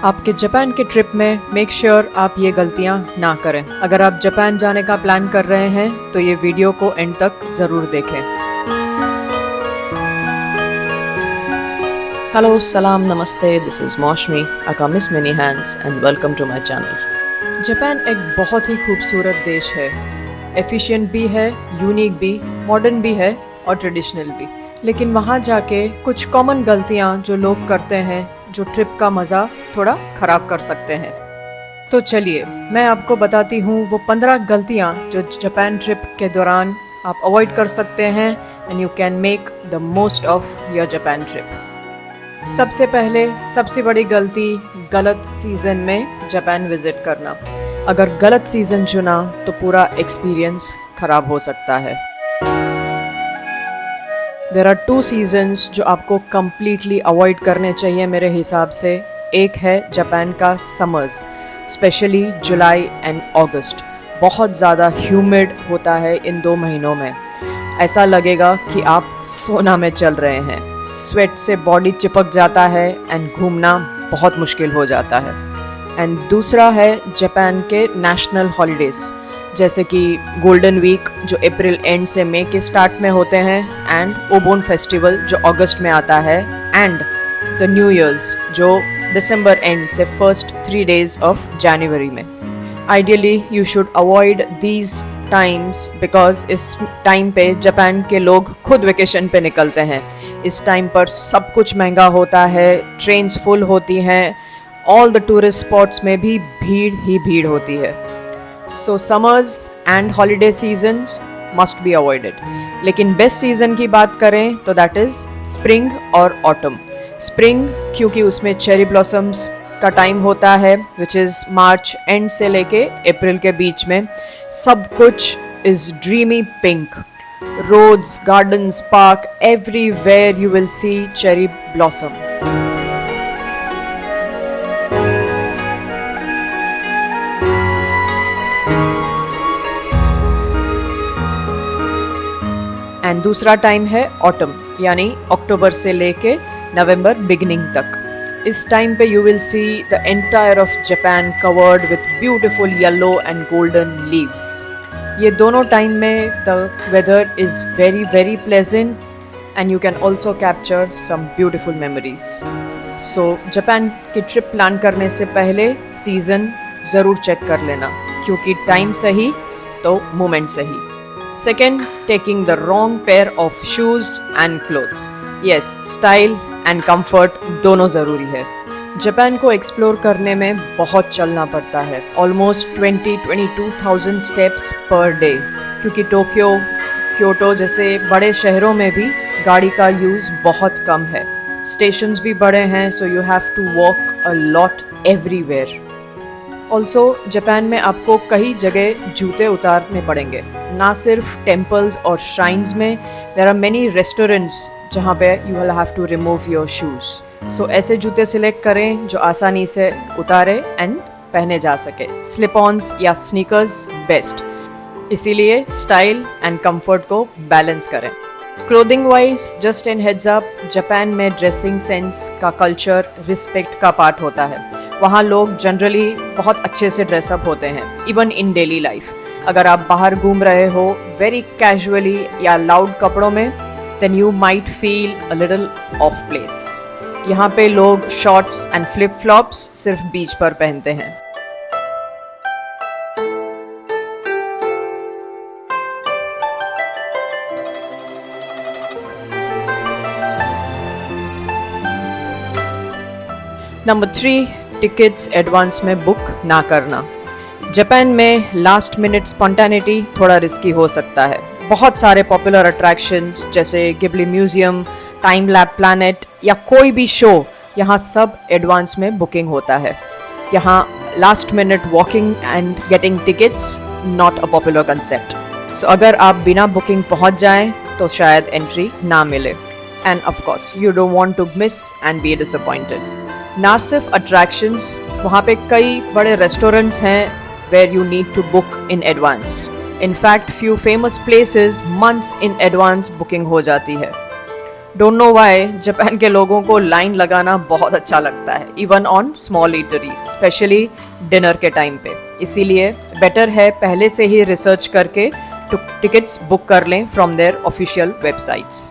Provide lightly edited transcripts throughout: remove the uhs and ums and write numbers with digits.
आपके जापान के ट्रिप में मेक श्योर आप ये गलतियाँ ना करें। अगर आप जापान जाने का प्लान कर रहे हैं तो ये वीडियो को एंड तक ज़रूर देखें। Hello, salam, namaste. This is Moshmi, aka Miss Many Hands, and welcome to my channel. Japan एक बहुत ही खूबसूरत देश है। एफिशिएंट भी है, यूनिक भी, मॉडर्न भी है और ट्रेडिशनल भी। लेकिन वहाँ जाके कुछ कॉमन गलतियाँ जो लोग करते हैं जो ट्रिप का मज़ा थोड़ा ख़राब कर सकते हैं। तो चलिए मैं आपको बताती हूँ वो 15 गलतियाँ जो जापान ट्रिप के दौरान आप अवॉइड कर सकते हैं and you can make the most of your Japan trip. सबसे पहले सबसे बड़ी गलती गलत सीज़न में जापान विज़िट करना। अगर गलत सीज़न चुना तो पूरा एक्सपीरियंस ख़राब हो सकता है। देयर आर 2 सीजन्स जो आपको कम्प्लीटली अवॉइड करने चाहिए मेरे हिसाब से। एक है जापान का summers, specially July and August. बहुत ज़्यादा ह्यूमिड होता है इन 2 महीनों में। ऐसा लगेगा कि आप सोना में चल रहे हैं। स्वेट से बॉडी चिपक जाता है एंड घूमना बहुत मुश्किल हो जाता है। एंड दूसरा है जापान के नेशनल हॉलीडेज़, जैसे कि गोल्डन वीक जो अप्रैल एंड से मई के स्टार्ट में होते हैं, एंड ओबोन फेस्टिवल जो अगस्त में आता है, एंड द न्यू ईयर्स जो दिसंबर एंड से फर्स्ट 3 days ऑफ जनवरी में। Ideally you should avoid these times because इस टाइम पे जापान के लोग खुद वेकेशन पे निकलते हैं। इस टाइम पर सब कुछ महंगा होता है, ट्रेन्स फुल होती हैं, ऑल द टूरिस्ट स्पॉट्स में भी भीड़ ही भीड़ होती है। So summers and holiday seasons must be avoided. लेकिन बेस्ट सीज़न की बात करें तो दैट इज़ स्प्रिंग और ऑटम। स्प्रिंग क्योंकि उसमें चेरी ब्लॉसम्स का टाइम होता है विच इज़ मार्च एंड से लेके अप्रैल के बीच में। सब कुछ is dreamy pink. Roads, gardens, park, everywhere you will see cherry blossom. And दूसरा टाइम है ऑटम, यानी अक्टूबर से लेके नवंबर बिगिनिंग तक। इस टाइम पे you will see the entire of Japan covered with beautiful yellow and golden leaves. ये दोनों टाइम में the weather is very very pleasant and you can also capture some beautiful memories. So Japan की trip plan करने से पहले season ज़रूर check कर लेना, क्योंकि टाइम सही तो मोमेंट सही। Second, taking the wrong pair of shoes and clothes. Yes, style and comfort दोनों ज़रूरी है। जापान को एक्सप्लोर करने में बहुत चलना पड़ता है, ऑलमोस्ट 22,000 स्टेप्स पर डे, क्योंकि टोक्यो, क्योटो जैसे बड़े शहरों में भी गाड़ी का यूज़ बहुत कम है। स्टेशंस भी बड़े हैं, so you have to walk a lot everywhere. Also Japan में आपको कई जगह जूते उतारने पड़ेंगे, ना सिर्फ टेम्पल्स और श्राइन्स में। देयर आर मेनी रेस्टोरेंट्स जहाँ पे you will have to remove your shoes. So ऐसे जूते सिलेक्ट करें जो आसानी से उतारे एंड पहने जा सके। स्लिप ऑन्स या स्नीकर्स बेस्ट। इसीलिए स्टाइल एंड कंफर्ट को बैलेंस करें। Clothing wise just an heads up, Japan में ड्रेसिंग सेंस का कल्चर रिस्पेक्ट का पार्ट होता है। वहाँ लोग जनरली बहुत अच्छे से ड्रेसअप होते हैं, इवन इन डेली लाइफ। अगर आप बाहर घूम रहे हो वेरी कैजुअली या लाउड कपड़ों में, then you might feel a little off place. यहाँ पे लोग शॉर्ट्स एंड फ्लिप फ्लॉप्स सिर्फ बीच पर पहनते हैं। नंबर 3, टिकट्स एडवांस में बुक ना करना। जापान में लास्ट मिनट स्पॉन्टेनिटी थोड़ा रिस्की हो सकता है। बहुत सारे पॉपुलर अट्रैक्शंस जैसे Ghibli museum, time lab planet या कोई भी शो, यहाँ सब एडवांस में बुकिंग होता है। यहाँ last minute walking and getting tickets not a popular concept. So अगर आप बिना बुकिंग पहुँच जाएं तो शायद एंट्री ना मिले। And of course you don't want to miss and be disappointed. ना सिर्फ अट्रैक्शंस, वहाँ पे कई बड़े रेस्टोरेंट्स हैं where you need to book in advance. In fact, few famous places months in advance booking हो जाती है। डोंट नो वाई जापान के लोगों को लाइन लगाना बहुत अच्छा लगता है, even on small eateries, specially dinner के टाइम पे। इसीलिए बेटर है पहले से ही रिसर्च करके टिकट्स बुक कर लें from there official websites.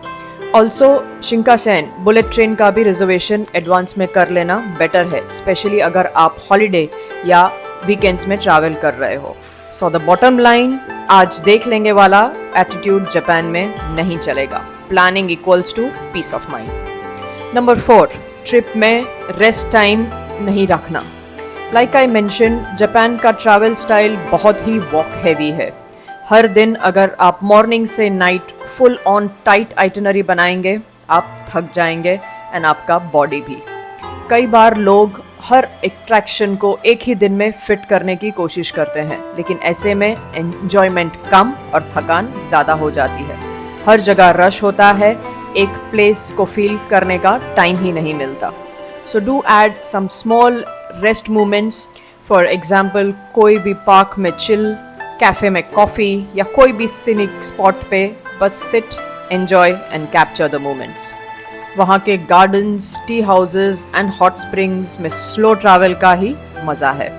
Also Shinkansen bullet train का भी रिजर्वेशन एडवांस में कर लेना बेटर है, स्पेशली अगर आप हॉलीडे या वीकेंड्स में ट्रैवल कर रहे हो। सो द बॉटम लाइन, आज देख लेंगे वाला एटीट्यूड जापान में नहीं चलेगा। Planning equals to peace of mind. Number 4, trip में रेस्ट टाइम नहीं रखना। लाइक आई मेंशन, जापान का ट्रैवल स्टाइल बहुत ही वॉक हैवी है। हर दिन अगर आप मॉर्निंग से night full on tight itinerary बनाएंगे, आप थक जाएंगे एंड आपका बॉडी भी। कई बार लोग हर अट्रैक्शन को एक ही दिन में फिट करने की कोशिश करते हैं, लेकिन ऐसे में एंजॉयमेंट कम और थकान ज़्यादा हो जाती है। हर जगह रश होता है, एक प्लेस को फील करने का टाइम ही नहीं मिलता। So do add some small rest moments. For example, कोई भी पार्क में चिल, कैफ़े में कॉफ़ी या कोई भी सीनिक स्पॉट पे बस sit, enjoy and capture the moments. वहाँ के gardens, tea houses and hot springs में स्लो ट्रैवल का ही मज़ा है।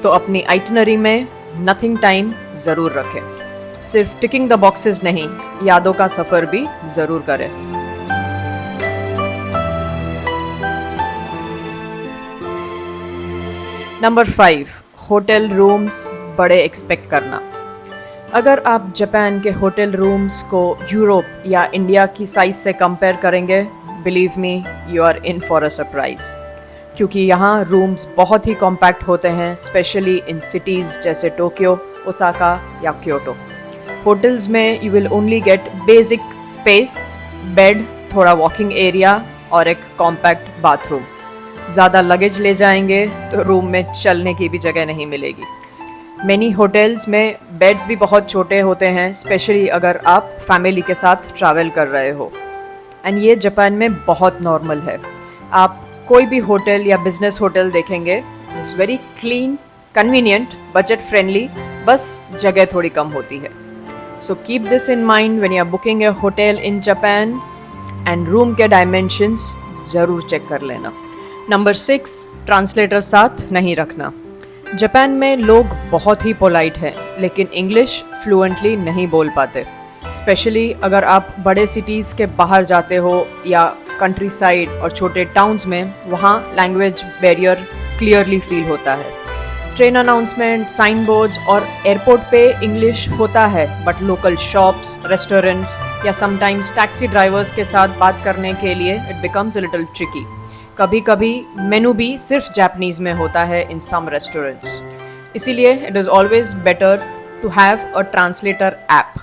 तो अपनी आइटनरी में नथिंग टाइम ज़रूर रखें। सिर्फ टिकिंग द बॉक्सेस नहीं, यादों का सफ़र भी ज़रूर करें। नंबर 5, होटल रूम्स बड़े एक्सपेक्ट करना। अगर आप जापान के होटल रूम्स को यूरोप या इंडिया की साइज से कंपेयर करेंगे, believe me, you are in for a surprise. क्योंकि यहाँ रूम्स बहुत ही कॉम्पैक्ट होते हैं, स्पेशली इन सिटीज़ जैसे टोक्यो, ओसाका या क्योटो। होटल्स में you will only get basic space, bed, थोड़ा वॉकिंग एरिया और एक कॉम्पैक्ट बाथरूम। ज़्यादा लगेज ले जाएंगे तो रूम में चलने की भी जगह नहीं मिलेगी। मैनी होटल्स में बेड्स भी बहुत छोटे होते हैं, स्पेशली अगर आप फैमिली के साथ ट्रैवल कर रहे हो। एंड ये जापान में बहुत नॉर्मल है। आप कोई भी होटल या बिजनेस होटल देखेंगे, it's very clean, convenient, budget friendly, बस जगह थोड़ी कम होती है। So keep this in mind when you are booking a hotel in Japan, and room के डायमेंशंस ज़रूर चेक कर लेना। नंबर 6, ट्रांसलेटर साथ नहीं रखना। जापान में लोग बहुत ही पोलाइट हैं, लेकिन इंग्लिश फ्लुएंटली नहीं बोल पाते। स्पेशली अगर आप बड़े सिटीज़ के बाहर जाते हो या कंट्री साइड और छोटे टाउन्स में, वहाँ लैंग्वेज बैरियर क्लियरली फील होता है। ट्रेन अनाउंसमेंट, साइन बोर्ड्स और एयरपोर्ट पे इंग्लिश होता है, बट लोकल शॉप्स, रेस्टोरेंट्स या समटाइम्स टैक्सी ड्राइवर्स के साथ बात करने के लिए it becomes a little tricky. कभी कभी मेनू भी सिर्फ जापानीज में होता है इन सम रेस्टोरेंट्स। इसीलिए it is always better to have a translator app.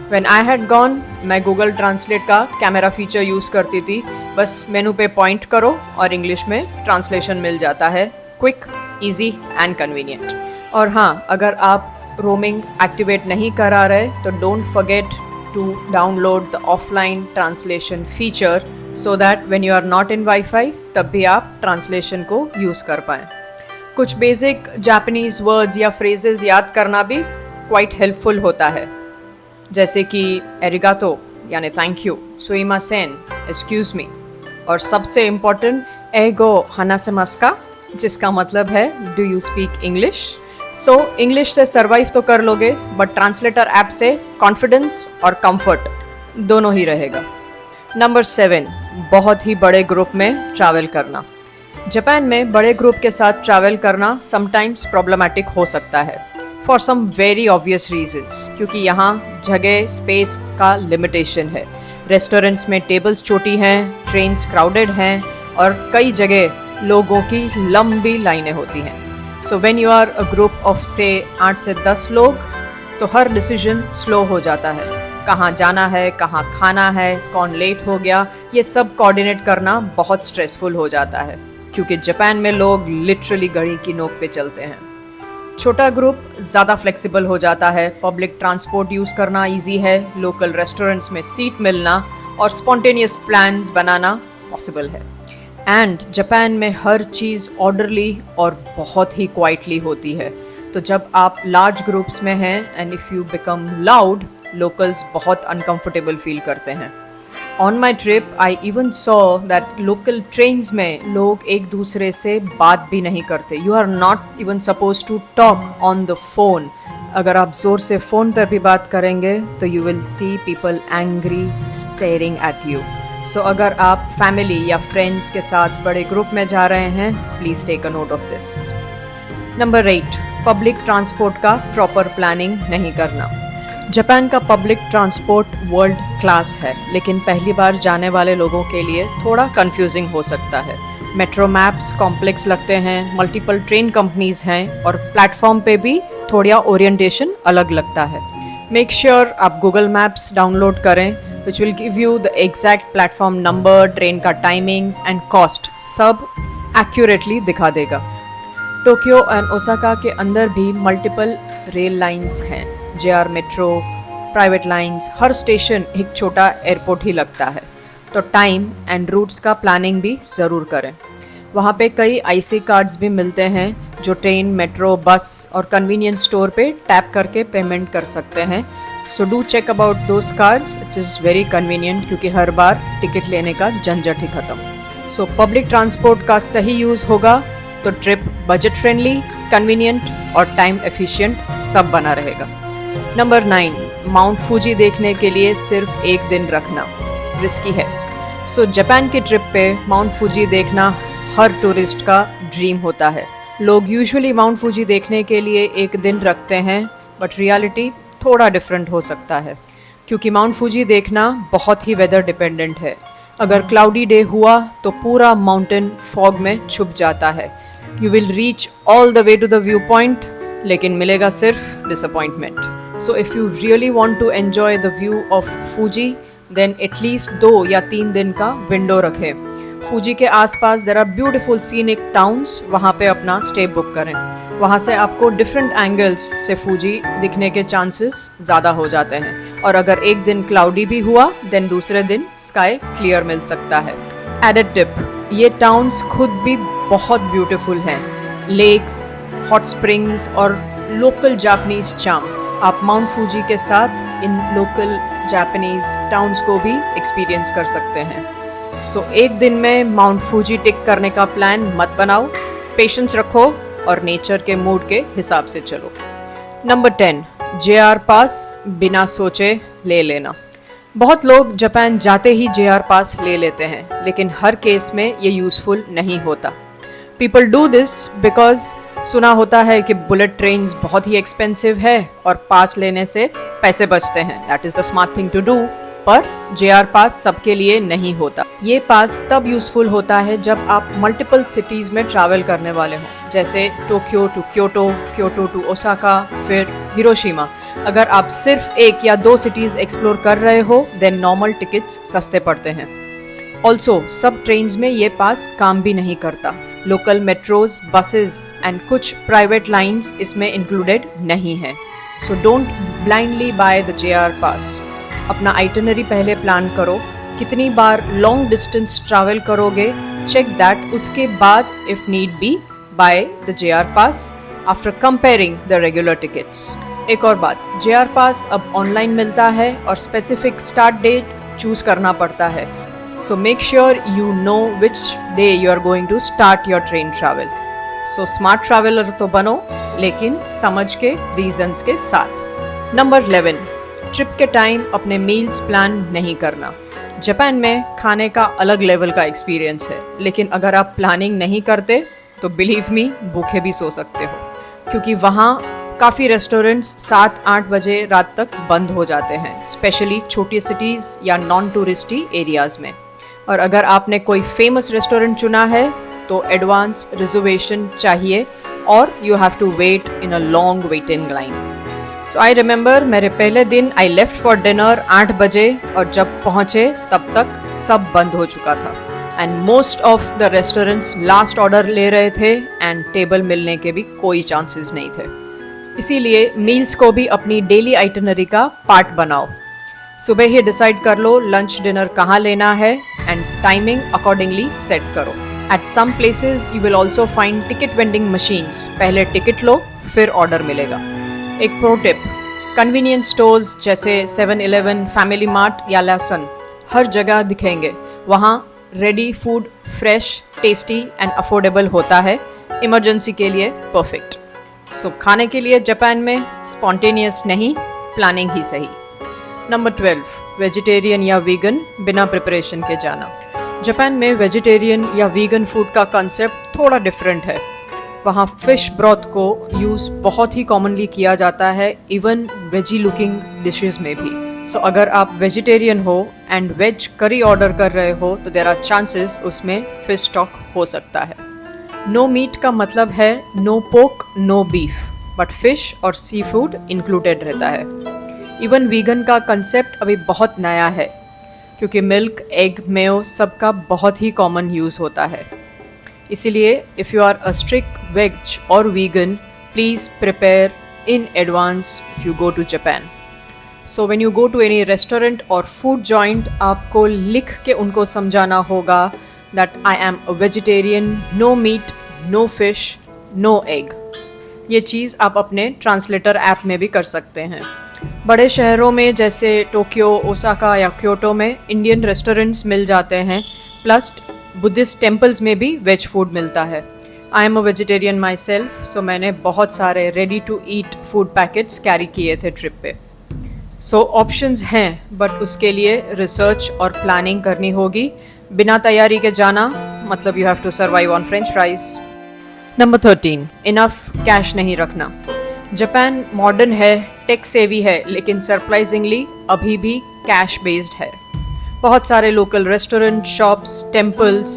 When I had gone, मैं गूगल ट्रांसलेट का कैमरा फीचर यूज़ करती थी। बस मेनू पे पॉइंट करो और इंग्लिश में ट्रांसलेशन मिल जाता है, क्विक, ईजी एंड कन्वीनियंट। और हाँ, अगर आप रोमिंग एक्टिवेट नहीं करा रहे तो don't forget to download the offline translation feature, so that when you are not in wifi तब भी आप ट्रांसलेशन को यूज़ कर पाएँ। कुछ बेसिक जापानीज़ वर्ड्स या फ्रेजेस याद करना भी क्वाइट हेल्पफुल होता है, जैसे कि एरिगातो यानी थैंक यू, सुइमासेन एक्सक्यूज मी, और सबसे इम्पॉर्टेंट एगो हानासेमासु का, जिसका मतलब है do you speak English. So English से सर्वाइव तो कर लोगे, बट ट्रांसलेटर ऐप से कॉन्फिडेंस और कंफर्ट दोनों ही रहेगा। नंबर 7, बहुत ही बड़े ग्रुप में ट्रैवल करना। जापान में बड़े ग्रुप के साथ ट्रैवल करना समटाइम्स प्रॉब्लमेटिक हो सकता है, for some very obvious reasons, क्योंकि यहाँ जगह स्पेस का लिमिटेशन है। रेस्टोरेंट्स में टेबल्स छोटी हैं, ट्रेन्स क्राउडेड हैं और कई जगह लोगों की लंबी लाइनें होती हैं। So when you are a group of से 8 से 10 लोग, तो हर डिसीजन स्लो हो जाता है। कहाँ जाना है, कहाँ खाना है, कौन लेट हो गया, ये सब कोऑर्डिनेट करना बहुत स्ट्रेसफुल हो जाता है, क्योंकि जापान में लोग लिटरली घड़ी की नोक पे चलते हैं। छोटा ग्रुप ज़्यादा फ्लेक्सिबल हो जाता है, पब्लिक ट्रांसपोर्ट यूज़ करना इजी है, लोकल रेस्टोरेंट्स में सीट मिलना और स्पॉन्टेनियस प्लान्स बनाना पॉसिबल है। एंड जापान में हर चीज़ ऑर्डरली और बहुत ही क्वाइटली होती है। तो जब आप लार्ज ग्रुप्स में हैं and if you become loud, locals बहुत अनकंफर्टेबल फील करते हैं। On my trip, I even saw that local trains में लोग एक दूसरे से बात भी नहीं करते. You are not even supposed to talk on the phone. अगर आप जोर से फ़ोन पर भी बात करेंगे तो you will see people angry staring at you. So अगर आप फैमिली या फ्रेंड्स के साथ बड़े ग्रुप में जा रहे हैं, please take a note of this. Number 8, public transport का प्रॉपर प्लानिंग नहीं करना. जापान का पब्लिक ट्रांसपोर्ट वर्ल्ड क्लास है, लेकिन पहली बार जाने वाले लोगों के लिए थोड़ा कंफ्यूजिंग हो सकता है. मेट्रो मैप्स कॉम्प्लेक्स लगते हैं, मल्टीपल ट्रेन कंपनीज हैं और प्लेटफॉर्म पे भी थोड़ा ओरिएंटेशन अलग लगता है. मेक श्योर आप गूगल मैप्स डाउनलोड करें, which will give you the exact platform number, train का टाइमिंग्स एंड कॉस्ट सब एक्यूरेटली दिखा देगा. टोक्यो एंड ओसाका के अंदर भी मल्टीपल रेल लाइंस हैं, JR मेट्रो, प्राइवेट लाइंस, हर स्टेशन एक छोटा एयरपोर्ट ही लगता है. तो टाइम एंड रूट्स का प्लानिंग भी ज़रूर करें. वहाँ पे कई IC कार्ड्स भी मिलते हैं जो ट्रेन, मेट्रो, बस और कन्वीनियंस स्टोर पे टैप करके पेमेंट कर सकते हैं. So do check about those cards, it is very convenient क्योंकि हर बार टिकट लेने का झंझट ही ख़त्म. सो पब्लिक ट्रांसपोर्ट का सही यूज़ होगा तो ट्रिप बजट फ्रेंडली, कन्वीनियंट और टाइम एफिशिएंट सब बना रहेगा. नंबर 9, माउंट फूजी देखने के लिए सिर्फ एक दिन रखना रिस्की है. सो जापान की ट्रिप पे माउंट फूजी देखना हर टूरिस्ट का ड्रीम होता है. लोग यूजुअली माउंट फूजी देखने के लिए एक दिन रखते हैं, बट रियलिटी थोड़ा डिफरेंट हो सकता है क्योंकि माउंट फूजी देखना बहुत ही वेदर डिपेंडेंट है. अगर क्लाउडी डे हुआ तो पूरा माउंटेन फॉग में छुप जाता है. You will reach all the way to the view point, लेकिन मिलेगा सिर्फ disappointment. So if you really want to enjoy the view of Fuji then at least 2 या 3 दिन का विंडो रखें. फूजी के आसपास there are beautiful scenic towns, वहाँ पे अपना स्टे बुक करें. वहाँ से आपको डिफरेंट एंगल्स से फूजी दिखने के चांसेस ज़्यादा हो जाते हैं. और अगर एक दिन क्लाउडी भी हुआ देन दूसरे दिन स्काई क्लियर मिल सकता है. एडेड टिप, ये टाउन्स खुद भी बहुत ब्यूटीफुल हैं. लेक्स, हॉट स्प्रिंग्स और लोकल जापानीज चार्म. आप माउंट फूजी के साथ इन लोकल जापानीज टाउन्स को भी एक्सपीरियंस कर सकते हैं. सो एक दिन में माउंट फूजी टिक करने का प्लान मत बनाओ, पेशेंस रखो और नेचर के मूड के हिसाब से चलो. नंबर 10, JR पास बिना सोचे ले लेना. बहुत लोग जापान जाते ही JR पास ले लेते हैं, लेकिन हर केस में ये यूज़फुल नहीं होता. पीपल डू दिस बिकॉज सुना होता है कि बुलेट ट्रेन्स बहुत ही एक्सपेंसिव है और पास लेने से पैसे बचते हैं. That is the smart thing to do. पर JR पास सबके लिए नहीं होता. ये पास तब यूज़फुल होता है जब आप मल्टीपल सिटीज़ में ट्रैवल करने वाले हों, जैसे Tokyo to Kyoto, Kyoto to Osaka, फिर हिरोशिमा. अगर आप सिर्फ 1 या 2 सिटीज़ एक्सप्लोर कर रहे हो देन नॉर्मल टिकट्स सस्ते पड़ते हैं. ऑल्सो सब ट्रेन्स में ये पास काम भी नहीं करता. लोकल मेट्रोज, बसेस एंड कुछ प्राइवेट लाइंस इसमें इंक्लूडेड नहीं है. So don't blindly by the JR पास. अपना आइटनरी पहले प्लान करो, कितनी बार लॉन्ग डिस्टेंस ट्रैवल करोगे, चेक दैट. उसके बाद if need be by the JR pass after comparing the regular tickets. एक और बात, JR पास अब ऑनलाइन मिलता है और स्पेसिफिक स्टार्ट डेट चूज करना पड़ता है. So make sure you know which day you are going to start your train travel. So smart traveller तो बनो, लेकिन समझ के रीजंस के साथ. नंबर 11, ट्रिप के टाइम अपने मील्स प्लान नहीं करना. जापान में खाने का अलग लेवल का एक्सपीरियंस है, लेकिन अगर आप प्लानिंग नहीं करते तो बिलीव मी भूखे भी सो सकते हो, क्योंकि वहाँ काफ़ी रेस्टोरेंट्स 7-8 बजे रात तक बंद हो जाते हैं, स्पेशली छोटी सिटीज़ या नॉन टूरिस्टी एरियाज़ में. और अगर आपने कोई फेमस रेस्टोरेंट चुना है तो एडवांस रिजर्वेशन चाहिए और you have to wait in a long waiting line. So I remember मेरे पहले दिन आई लेफ्ट फॉर डिनर 8 बजे और जब पहुँचे तब तक सब बंद हो चुका था. And most of the restaurants last order ले रहे थे एंड टेबल मिलने के भी कोई चांसेस नहीं थे. इसीलिए मील्स को भी अपनी डेली आइटनरी का पार्ट बनाओ. सुबह ही डिसाइड कर लो लंच डिनर कहाँ लेना है एंड टाइमिंग अकॉर्डिंगली सेट करो. At some places you will also find ticket vending machines. पहले टिकट लो फिर ऑर्डर मिलेगा. एक प्रो टिप, कन्वीनियंस स्टोर्स जैसे 7-Eleven, फैमिली मार्ट या लैसन हर जगह दिखेंगे। वहाँ ready food fresh, tasty and affordable होता है, इमरजेंसी के लिए परफेक्ट। सो खाने के लिए जापान में स्पॉन्टेनियस नहीं, प्लानिंग ही सही। नंबर 12, वेजिटेरियन या वीगन बिना प्रिपरेशन के जाना। जापान में वेजिटेरियन या वीगन फूड का कंसेप्ट थोड़ा डिफरेंट है। वहाँ फिश ब्रॉथ को यूज़ बहुत ही कॉमनली किया जाता है, इवन वेजी लुकिंग डिशेस में भी। सो अगर आप वेजिटेरियन हो एंड वेज करी ऑर्डर कर रहे हो तो देयर आर चांसेस उसमें फिश स्टॉक हो सकता है। नो मीट का मतलब है no pork no beef, but fish और सी फूड इंक्लूडेड रहता है। इवन वीगन का कंसेप्ट अभी बहुत नया है, क्योंकि मिल्क, एग, मेयो सबका बहुत ही कॉमन यूज़ होता है। इसीलिए if you are a strict veg or vegan, please prepare in advance if you go to Japan. So when you go to any restaurant or food joint, आपको लिख के उनको समझाना होगा that I am a vegetarian, no meat, no fish, no egg. ये चीज़ आप अपने ट्रांसलेटर ऐप में भी कर सकते हैं। बड़े शहरों में जैसे टोक्यो, ओसाका या क्योटो में इंडियन रेस्टोरेंट्स मिल जाते हैं, प्लस बुद्धिस्ट टेम्पल्स में भी वेज फूड मिलता है। I am a vegetarian myself, so मैंने बहुत सारे ready to eat food packets carry किए थे ट्रिप पे। सो ऑप्शंस हैं, बट उसके लिए रिसर्च और प्लानिंग करनी होगी। बिना तैयारी के जाना मतलब you have to survive on French fries. Number 13, enough cash नहीं रखना। जापान मॉडर्न है, टेक सेवी है, लेकिन सरप्राइजिंगली अभी भी कैश बेस्ड है। बहुत सारे लोकल रेस्टोरेंट, शॉप्स, टेम्पल्स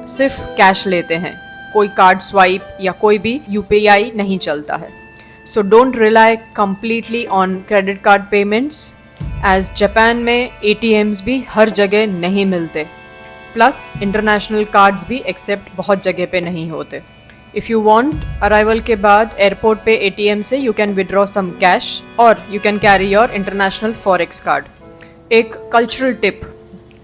सिर्फ कैश लेते हैं, कोई कार्ड स्वाइप या कोई भी यूपीआई नहीं चलता है। So don't rely completely on credit card payments, as Japan में एटीएम्स भी हर जगह नहीं मिलते, प्लस इंटरनेशनल कार्ड्स भी एक्सेप्ट बहुत जगह पे नहीं होते। इफ़ यू वांट, अराइवल के बाद एयरपोर्ट पे एटीएम से you can withdraw some cash or you can carry your international forex card. एक कल्चरल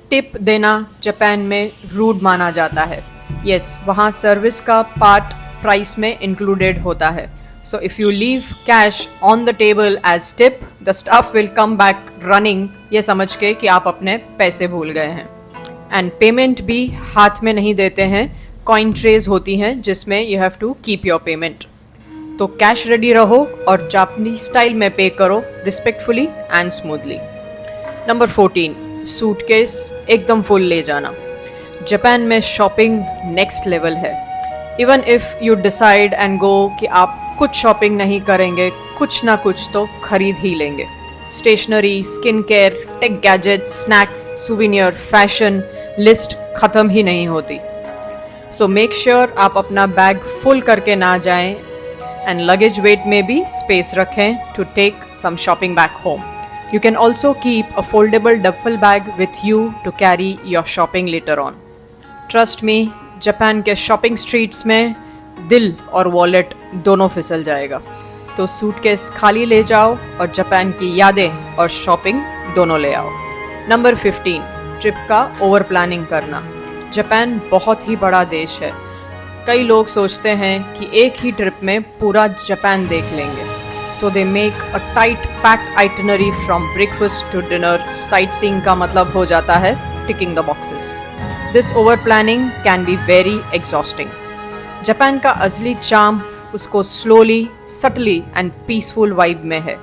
टिप देना जापान में रूड माना जाता है। यस, वहाँ सर्विस का पार्ट प्राइस में इंक्लूडेड होता है। So if you leave cash on the table as tip, the staff will come back running, ये समझ के कि आप अपने पैसे भूल गए हैं। एंड पेमेंट भी हाथ में नहीं देते हैं, कॉइन ट्रेज होती हैं जिसमें you have to keep your payment. तो कैश रेडी रहो और जापानी स्टाइल में पे करो, respectfully and smoothly. Number 14, suitcase एकदम फुल ले जाना। जापान में शॉपिंग नेक्स्ट लेवल है। Even if you decide and go कि आप कुछ शॉपिंग नहीं करेंगे, कुछ ना कुछ तो खरीद ही लेंगे। Stationery, skin care, tech gadgets, snacks, souvenir, fashion, list ख़त्म ही नहीं होती। सो मेक श्योर आप अपना बैग फुल करके ना जाएं, एंड लगेज वेट में भी स्पेस रखें to take some shopping back home. You can also keep a foldable duffel bag with you to carry your shopping later on. Trust me, Japan के shopping streets में दिल और wallet दोनों फिसल जाएगा। तो सूटकेस खाली ले जाओ और जापान की यादें और शॉपिंग दोनों ले आओ। नंबर 15, ट्रिप का ओवर प्लानिंग करना। जापान बहुत ही बड़ा देश है। कई लोग सोचते हैं कि एक ही ट्रिप में पूरा जापान देख लेंगे। So they make a tight packed itinerary from breakfast to dinner. Sightseeing का मतलब हो जाता है ticking the boxes. This over planning can be very exhausting. Japan का असली चार्म उसको slowly, subtly and peaceful vibe में है।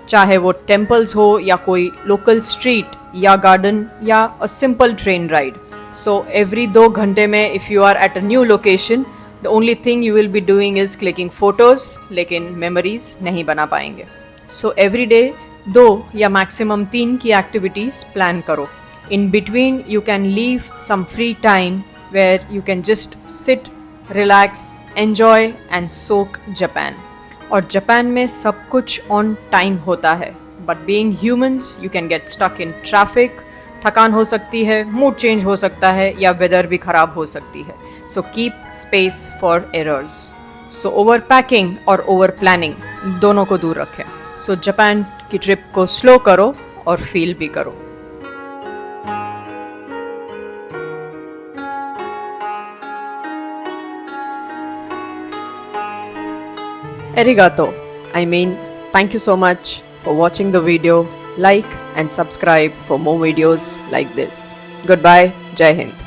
चाहे वो temples हो या कोई local street या garden या a simple train ride. So every 2 घंटे में if you are at a new location, the only thing you will be doing is clicking photos, लेकिन memories नहीं बना पाएंगे। So every day 2 या maximum 3 की activities plan करो। In between you can leave some free time where you can just sit, relax, enjoy and soak Japan. और Japan में सब कुछ on time होता है, but being humans you can get stuck in traffic, थकान हो सकती है, मूड चेंज हो सकता है या वेदर भी ख़राब हो सकती है। So keep space for errors. So over packing और ओवर प्लानिंग दोनों को दूर रखें। सो जापान की ट्रिप को स्लो करो और फील भी करो। Arigato. I mean, thank you so much for watching the video like and subscribe for more videos like this. Goodbye. Jai Hind.